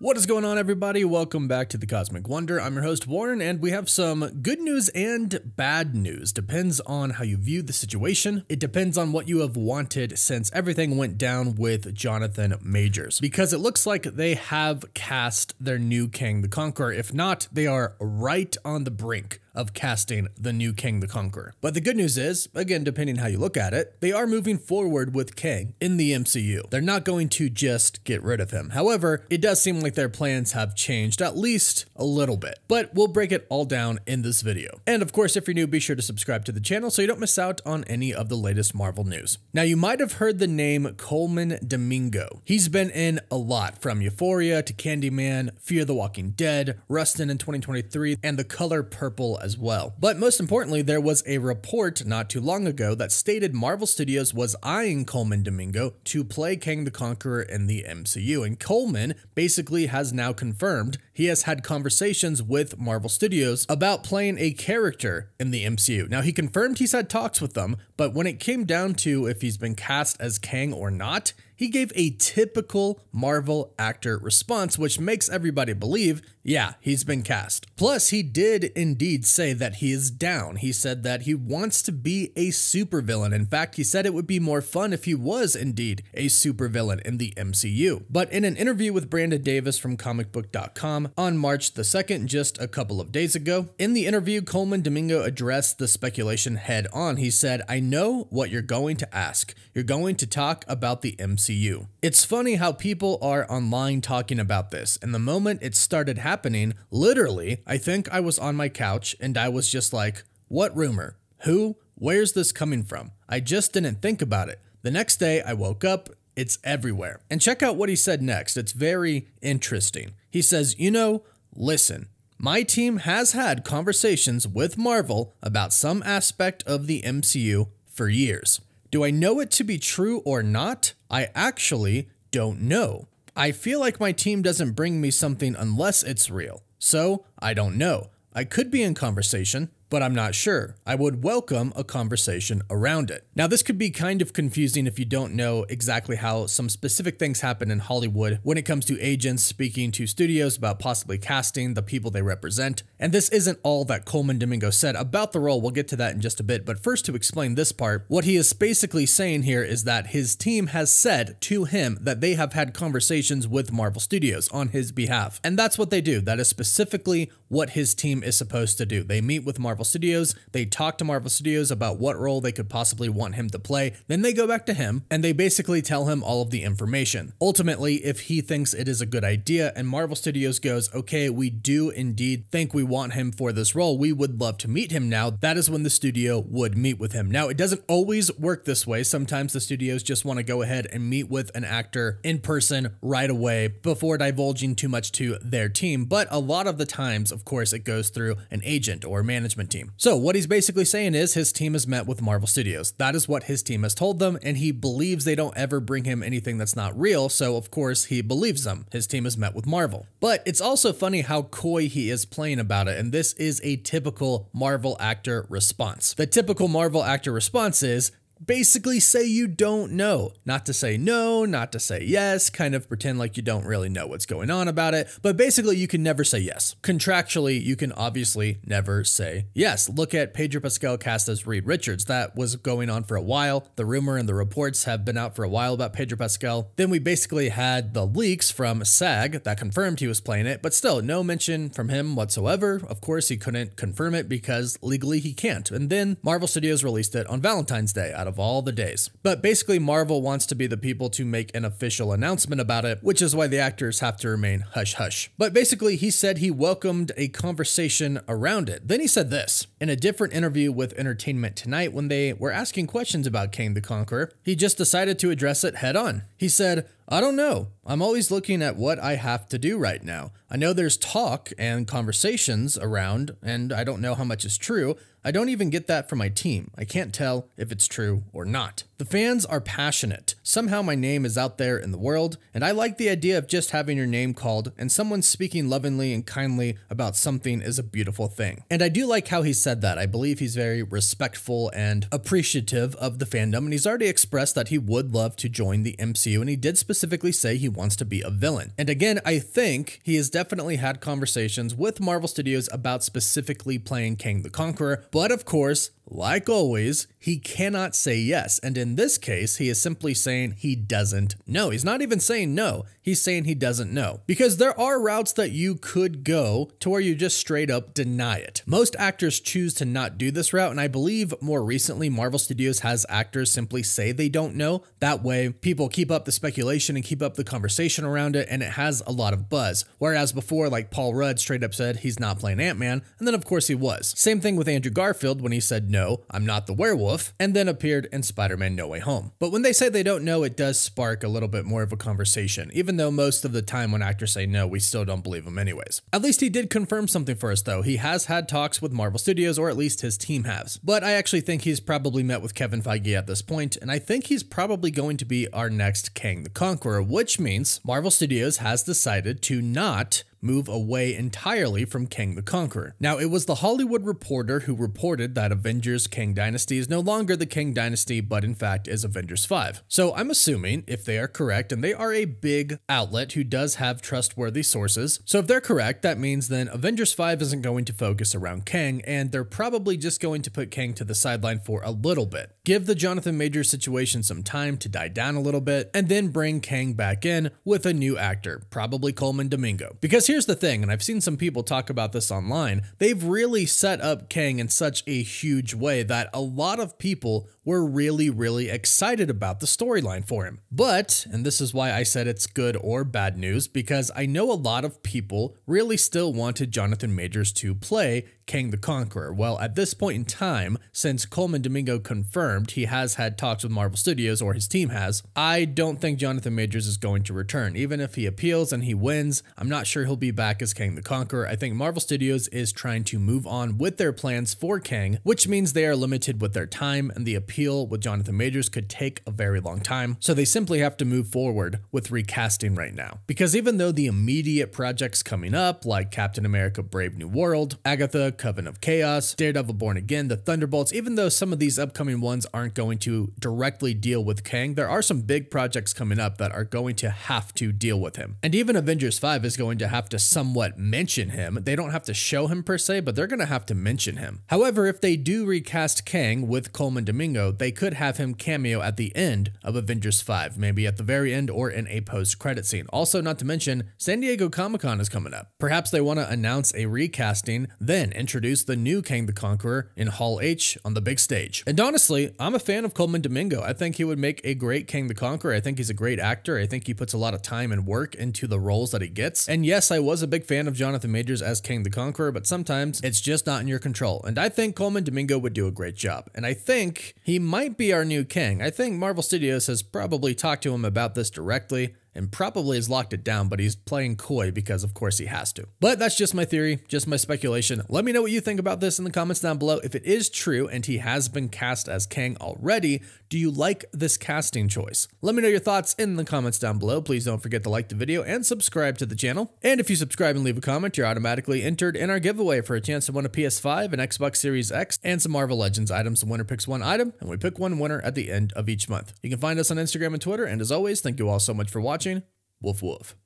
What is going on, everybody? Welcome back to the Cosmic Wonder. I'm your host, Warren, and we have some good news and bad news. Depends on how you view the situation. It depends on what you have wanted since everything went down with Jonathan Majors, because it looks like they have cast their new Kang the Conqueror. If not, they are right on the brink of casting the new Kang the Conqueror. But the good news is, again, depending how you look at it, they are moving forward with Kang in the MCU. They're not going to just get rid of him. However, it does seem like their plans have changed at least a little bit, but we'll break it all down in this video. And of course, if you're new, be sure to subscribe to the channel so you don't miss out on any of the latest Marvel news. Now, you might have heard the name Coleman Domingo. He's been in a lot, from Euphoria to Candyman, Fear the Walking Dead, Rustin in 2023, and The Color Purple as well. But most importantly, there was a report not too long ago that stated Marvel Studios was eyeing Coleman Domingo to play Kang the Conqueror in the MCU, and Coleman basically has now confirmed he has had conversations with Marvel Studios about playing a character in the MCU. Now, he confirmed he's had talks with them, but when it came down to if he's been cast as Kang or not, he gave a typical Marvel actor response, which makes everybody believe, yeah, he's been cast. Plus, he did indeed say that he is down. He said that he wants to be a supervillain. In fact, he said it would be more fun if he was indeed a supervillain in the MCU. But in an interview with Brandon Davis from comicbook.com on March the 2nd, just a couple of days ago, in the interview, Coleman Domingo addressed the speculation head on. He said, "I know what you're going to ask. You're going to talk about the MCU. It's funny how people are online talking about this, and the moment it started happening, literally, I think I was on my couch and I was just like, what rumor? Who? Where's this coming from? I just didn't think about it. The next day I woke up, it's everywhere." And check out what he said next. It's very interesting. He says, listen, my team has had conversations with Marvel about some aspect of the MCU for years. Do I know it to be true or not? I actually don't know. I feel like my team doesn't bring me something unless it's real. So I don't know. I could be in conversation, but I'm not sure. I would welcome a conversation around it. Now, this could be kind of confusing if you don't know exactly how some specific things happen in Hollywood when it comes to agents speaking to studios about possibly casting the people they represent. And this isn't all that Coleman Domingo said about the role. We'll get to that in just a bit. But first, to explain this part, what he is basically saying here is that his team has said to him that they have had conversations with Marvel Studios on his behalf. And that's what they do. That is specifically what his team is supposed to do. They meet with Marvel Studios, they talk to Marvel Studios about what role they could possibly want him to play, then they go back to him and they basically tell him all of the information. Ultimately, if he thinks it is a good idea and Marvel Studios goes, okay, we do indeed think we want him for this role, we would love to meet him now, that is when the studio would meet with him. Now, it doesn't always work this way. Sometimes the studios just want to go ahead and meet with an actor in person right away before divulging too much to their team, but a lot of the times, of course, it goes through an agent or management team. So what he's basically saying is his team has met with Marvel Studios. That is what his team has told them, and he believes they don't ever bring him anything that's not real, so of course he believes them. His team has met with Marvel. But it's also funny how coy he is playing about it, and this is a typical Marvel actor response. The typical Marvel actor response is, basically say you don't know. Not to say no, not to say yes, kind of pretend like you don't really know what's going on about it, but basically you can never say yes. Contractually, you can obviously never say yes. Look at Pedro Pascal cast as Reed Richards. That was going on for a while. The rumor and the reports have been out for a while about Pedro Pascal. Then we basically had the leaks from SAG that confirmed he was playing it, but still no mention from him whatsoever. Of course, he couldn't confirm it because legally he can't. And then Marvel Studios released it on Valentine's Day out of all the days. But basically, Marvel wants to be the people to make an official announcement about it, which is why the actors have to remain hush-hush. But basically, he said he welcomed a conversation around it. Then he said this in a different interview with Entertainment Tonight when they were asking questions about Kang the Conqueror. He just decided to address it head on. He said, "I don't know. I'm always looking at what I have to do right now. I know there's talk and conversations around, and I don't know how much is true. I don't even get that from my team. I can't tell if it's true or not. The fans are passionate. Somehow my name is out there in the world, and I like the idea of just having your name called and someone speaking lovingly and kindly about something is a beautiful thing. And I do like how he said that. I believe he's very respectful and appreciative of the fandom, and he's already expressed that he would love to join the MCU, and he did specifically say he wants to be a villain. And again, I think he has definitely had conversations with Marvel Studios about specifically playing Kang the Conqueror, but of course, like always, he cannot say yes, and in this case, he is simply saying he doesn't know. He's not even saying no, he's saying he doesn't know. Because there are routes that you could go to where you just straight up deny it. Most actors choose to not do this route, and I believe more recently, Marvel Studios has actors simply say they don't know. That way, people keep up the speculation and keep up the conversation around it, and it has a lot of buzz. Whereas before, like Paul Rudd straight up said he's not playing Ant-Man, and then of course he was. Same thing with Andrew Garfield when he said, "No, I'm not the werewolf," and then appeared in Spider-Man No Way Home. But when they say they don't know, it does spark a little bit more of a conversation, even though most of the time when actors say no, we still don't believe them anyways. At least he did confirm something for us though. He has had talks with Marvel Studios, or at least his team has. But I actually think he's probably met with Kevin Feige at this point, and I think he's probably going to be our next Kang the Conqueror, which means Marvel Studios has decided to not move away entirely from Kang the Conqueror. Now, it was the Hollywood Reporter who reported that Avengers Kang Dynasty is no longer the Kang Dynasty, but in fact is Avengers 5. So I'm assuming, if they are correct, and they are a big outlet who does have trustworthy sources, so if they're correct, that means then Avengers 5 isn't going to focus around Kang, and they're probably just going to put Kang to the sideline for a little bit. Give the Jonathan Majors situation some time to die down a little bit, and then bring Kang back in with a new actor, probably Coleman Domingo. Because here's the thing, and I've seen some people talk about this online, they've really set up Kang in such a huge way that a lot of people were really excited about the storyline for him. But, and this is why I said it's good or bad news, because I know a lot of people really still wanted Jonathan Majors to play Kang the Conqueror. Well, at this point in time, since Coleman Domingo confirmed he has had talks with Marvel Studios, or his team has, I don't think Jonathan Majors is going to return. Even if he appeals and he wins, I'm not sure he'll be back as Kang the Conqueror. I think Marvel Studios is trying to move on with their plans for Kang, which means they are limited with their time, and the appeal with Jonathan Majors could take a very long time. So they simply have to move forward with recasting right now. Because even though the immediate projects coming up, like Captain America Brave New World, Agatha, Coven of Chaos, Daredevil Born Again, the Thunderbolts, even though some of these upcoming ones aren't going to directly deal with Kang, there are some big projects coming up that are going to have to deal with him. And even Avengers 5 is going to have to somewhat mention him. They don't have to show him per se, but they're going to have to mention him. However, if they do recast Kang with Coleman Domingo, they could have him cameo at the end of Avengers 5, maybe at the very end or in a post-credit scene. Also, not to mention, San Diego Comic-Con is coming up. Perhaps they want to announce a recasting, then introduce the new Kang the Conqueror in Hall H on the big stage. And honestly, I'm a fan of Coleman Domingo. I think he would make a great Kang the Conqueror. I think he's a great actor. I think he puts a lot of time and work into the roles that he gets. And yes, I was a big fan of Jonathan Majors as Kang the Conqueror, but sometimes it's just not in your control. And I think Coleman Domingo would do a great job. And I think he might be our new Kang. I think Marvel Studios has probably talked to him about this directly, and probably has locked it down, but he's playing coy because of course he has to. But that's just my theory, just my speculation. Let me know what you think about this in the comments down below. If it is true and he has been cast as Kang already, do you like this casting choice? Let me know your thoughts in the comments down below. Please don't forget to like the video and subscribe to the channel. And if you subscribe and leave a comment, you're automatically entered in our giveaway for a chance to win a PS5, an Xbox Series X, and some Marvel Legends items. The winner picks one item, and we pick one winner at the end of each month. You can find us on Instagram and Twitter, and as always, thank you all so much for watching. Woof woof.